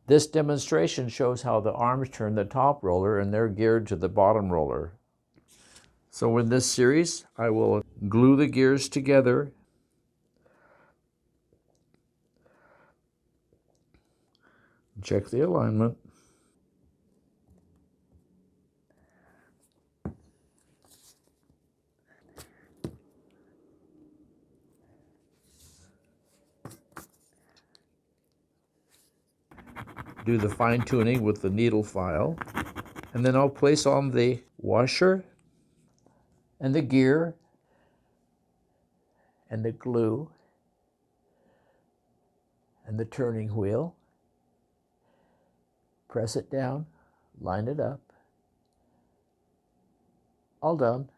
This demonstration shows how the arms turn the top roller and they're geared to the bottom roller. So in this series, I will glue the gears together. Check the alignment. Do the fine-tuning with the needle file. And then I'll place on the washer and the gear and the glue and the turning wheel. Press it down, line it up. All done.